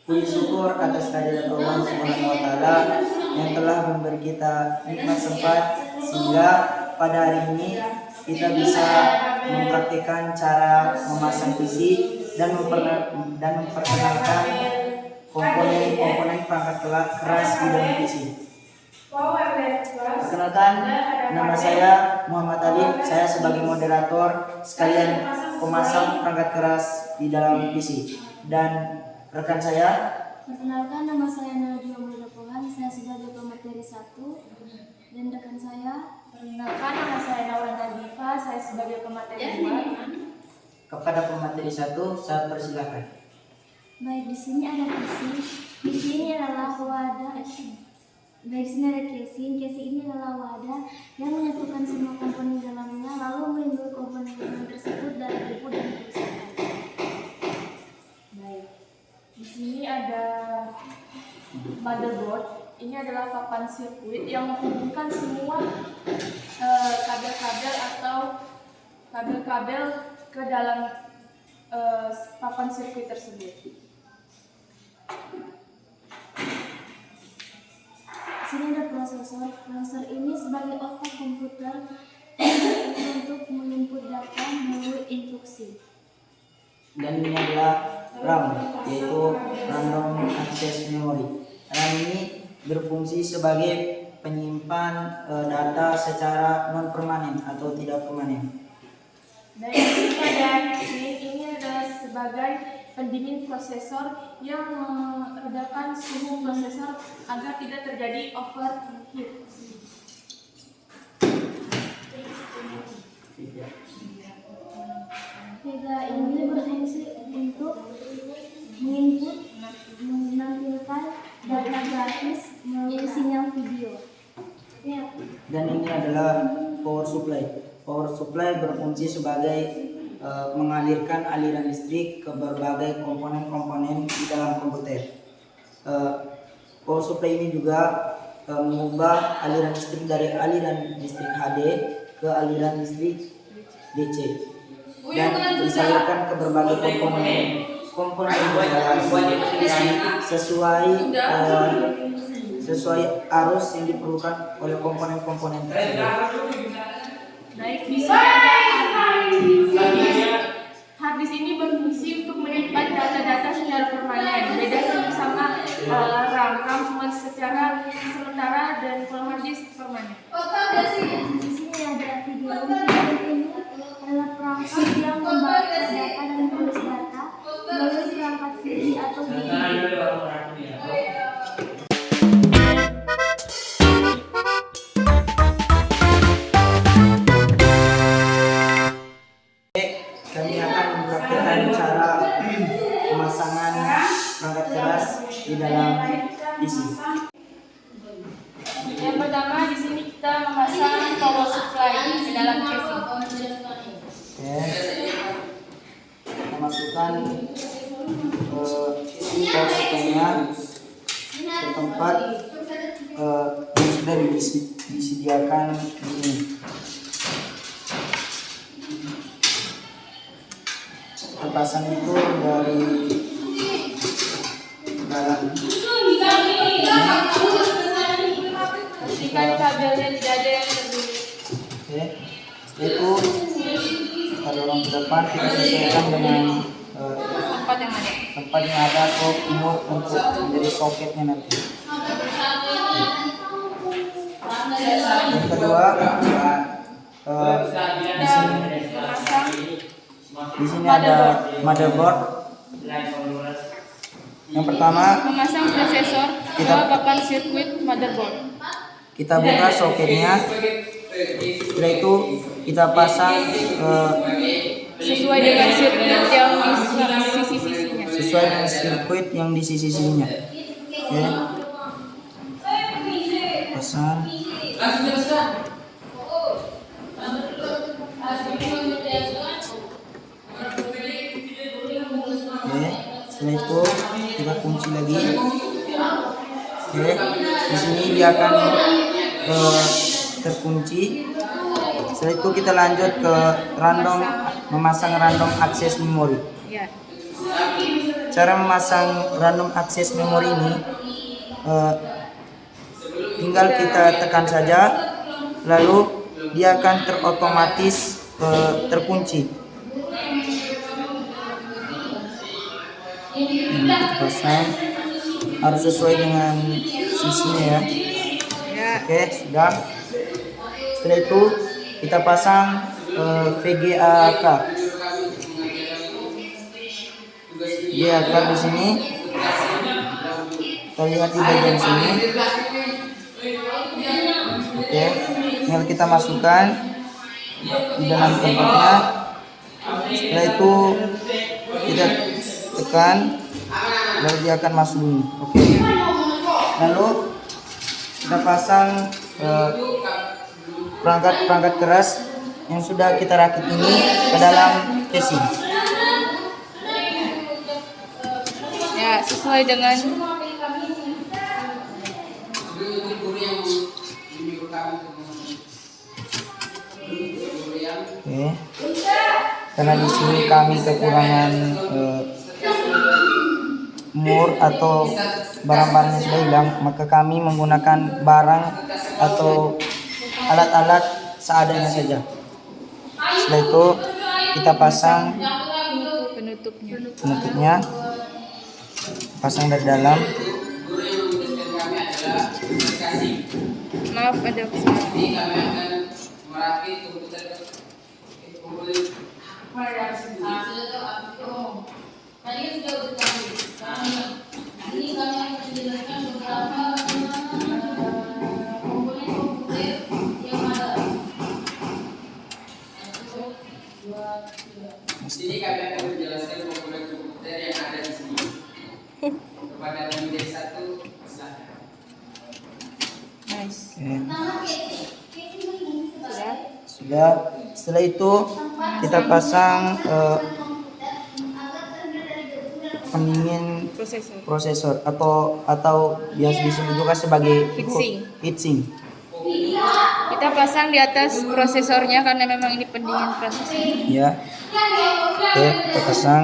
Puji syukur atas kehadirat Allah Subhanahu wa Ta'ala yang telah memberi kita nikmat sempat sehingga pada hari ini kita bisa mempraktikkan cara memasang PC dan memperkenalkan komponen-komponen perangkat keras di dalam PC. Perkenalkan, nama saya Muhammad Alif. Saya sebagai moderator sekalian pemasang perangkat keras di dalam PC. Dan rekan saya. Perkenalkan, nama saya Najwa Mudapohan. Saya sebagai pemateri 1. Dan rekan saya. Perkenalkan, nama saya Naura Nadifa. Saya sebagai pemateri 2. Kepada pemateri 1, saya persilakan. Baik, di sini ada casing. Di sini adalah wadah. Baik, sini ada casing. Casing ini adalah wadah yang menyatukan semua komponen dalamnya, lalu melindungi komponen tersebut dari debu dan kerusakan. Baik, di sini ada motherboard. Ini adalah papan sirkuit yang menghubungkan semua kabel-kabel atau kabel-kabel ke dalam papan sirkuit tersebut. Di sini ada prosesor. Prosesor ini sebagai otak komputer untuk menginput data melalui instruksi. Dan ini adalah RAM, yaitu Random Access Memory. RAM ini berfungsi sebagai penyimpan data secara non permanen atau tidak permanen. Dan ini adalah sebagai pendingin prosesor yang meredakan suhu prosesor agar tidak terjadi overheat. Vega ini berfungsi untuk menginput menampilkan data grafis melalui sinyal video. Dan ini adalah power supply. Power supply berfungsi sebagai mengalirkan aliran listrik ke berbagai komponen-komponen di dalam komputer. Power supply ini juga mengubah aliran listrik dari aliran listrik HD ke aliran listrik DC dan disalurkan ke berbagai komponen sesuai arus yang diperlukan oleh komponen-komponen tersebut. Baik, di sini ada hard disk ini berfungsi untuk menyimpan data-data secara permanen. Beda sama RAM cuma secara sementara, dan kalau hard disk permanen. Di sini ada video. Video ini adalah perangkat yang membaca data dan menulis data melalui perangkat video atau video. Kami akan mempraktikkan cara pemasangan perangkat keras di dalam PC. Yang pertama, di sini kita memasang power supply di dalam casing. Oke. Kita masukkan power supply-nya ke tempat yang sudah disediakan di sini. Terpasang itu dari dalam. Pastikan kabelnya tidak ada yang terbunuh. Oke, setelah itu kita dorong ke depan, kita sesuaikan dengan tempat yang ada atau umur untuk menjadi soketnya nanti. Yang kedua, di sini ada motherboard. Yang pertama, Memasang prosesor ke papan sirkuit motherboard. kita buka soketnya. Setelah itu kita pasang Sesuai dengan sirkuit yang di sisi-sisinya. sesuai dengan sirkuit yang di sisi-sisinya. Oke. Pasang. Oke, setelah itu kita kunci lagi. Oke, di sini dia akan terkunci. Setelah itu kita lanjut ke memasang random access memory. Ya. cara memasang random access memory ini, tinggal kita tekan saja, lalu dia akan terotomatis terkunci. Ini kita pasang, harus sesuai dengan sisinya ya. Oke, sudah. Setelah itu kita pasang VGA card. VGA card di sini. Kita lihat di bagian sini. Oke, tinggal kita masukkan di dalam tempatnya. Setelah itu kita tekan, lalu dia akan masuk dulu. Oke. Lalu kita pasang perangkat keras yang sudah kita rakit ini ke dalam casing. Ya, sesuai dengan Oke. Karena di sini kami kekurangan mur atau barang-barang yang sudah hilang, maka kami menggunakan barang atau alat-alat seadanya saja. Setelah itu kita pasang penutupnya, pasang dari dalam. maaf ada Sini kami akan menjelaskan komponen komputer yang ada di sini. Kepada tim 1, silakan. nice. Sudah. Setelah itu kita pasang pendingin prosesor atau biasa disebut juga sebagai heatsink. Kita pasang di atas prosesornya karena memang ini pendingin prosesor. Ya. Oke, kita pasang.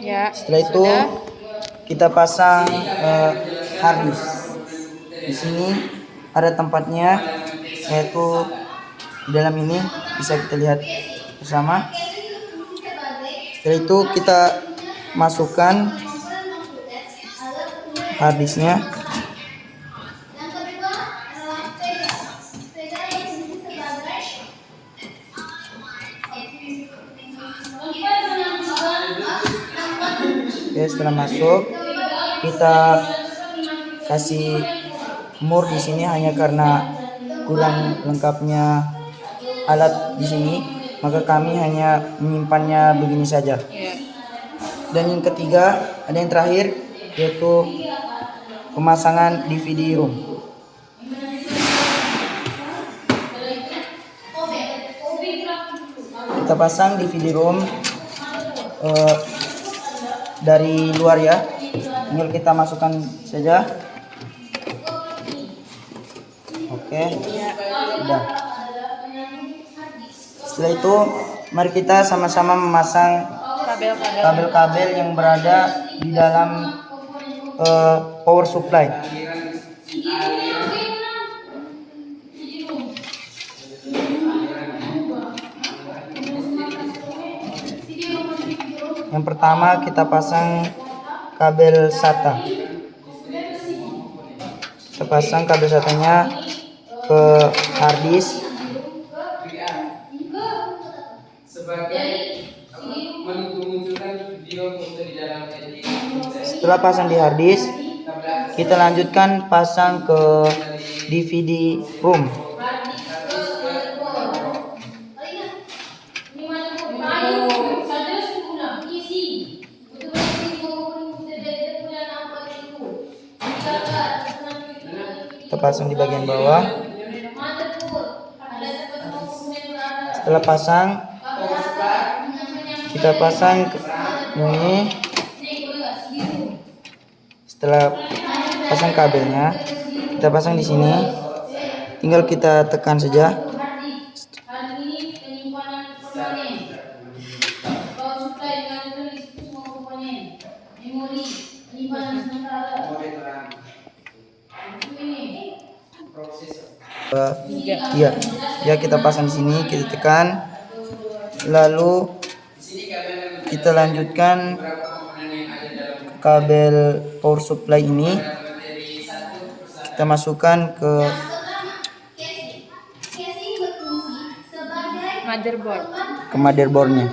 Ya. Setelah itu kita pasang hard disk. Di sini ada tempatnya, yaitu di dalam ini bisa kita lihat bersama. Setelah itu kita masukkan hard disknya. Oke, setelah masuk kita kasih mur di sini hanya karena kurang lengkapnya alat di sini, maka kami hanya menyimpannya begini saja. Dan yang ketiga, ada yang terakhir, yaitu pemasangan DVD ROM. Kita pasang DVD ROM dari luar ya, tinggal kita masukkan saja. Oke, sudah. Setelah itu mari kita sama-sama memasang kabel-kabel yang berada di dalam power supply. Yang pertama kita pasang kabel SATA. Kita pasang kabel SATA-nya ke hard disk. Setelah pasang di hard disk, kita lanjutkan pasang ke DVD ROM. Kita pasang di bagian bawah. Setelah pasang, kita pasang ke ini. Setelah pasang kabelnya, kita pasang di sini. Tinggal kita tekan saja. Iya, ya kita pasang di sini, kita tekan, lalu kita lanjutkan kabel power supply ini, kita masukkan ke Motherboard. motherboardnya.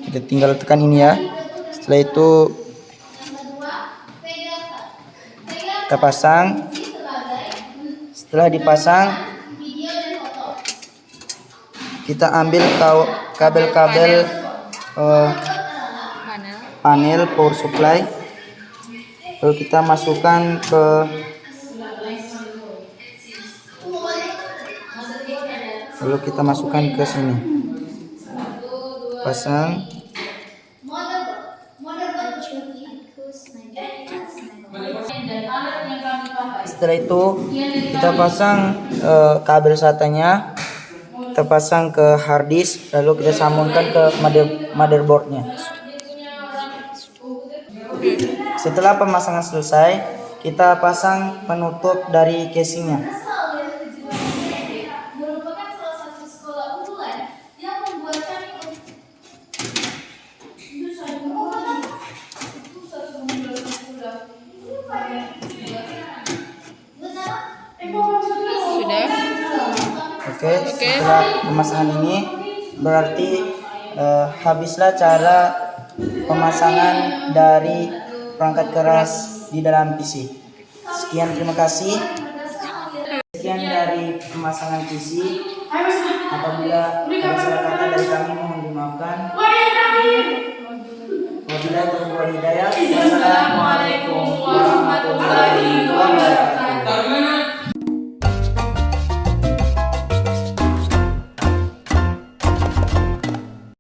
Kita tinggal tekan ini ya. Setelah itu kita pasang. Setelah dipasang, kita ambil kabel-kabel panel power supply, lalu kita masukkan ke sini, pasang. Setelah itu kita pasang kabel SATA-nya, kita pasang ke hard disk, lalu kita sambungkan ke motherboardnya. Setelah pemasangan selesai, kita pasang penutup dari casingnya. Merupakan salah satu sekolah unggulan yang membuatkan Sudah? Oke, setelah pemasangan ini berarti habislah cara pemasangan dari perangkat keras di dalam PC. Sekian, terima kasih. Sekian dari pemasangan PC. Apabila ada salah kata dari kami, mohon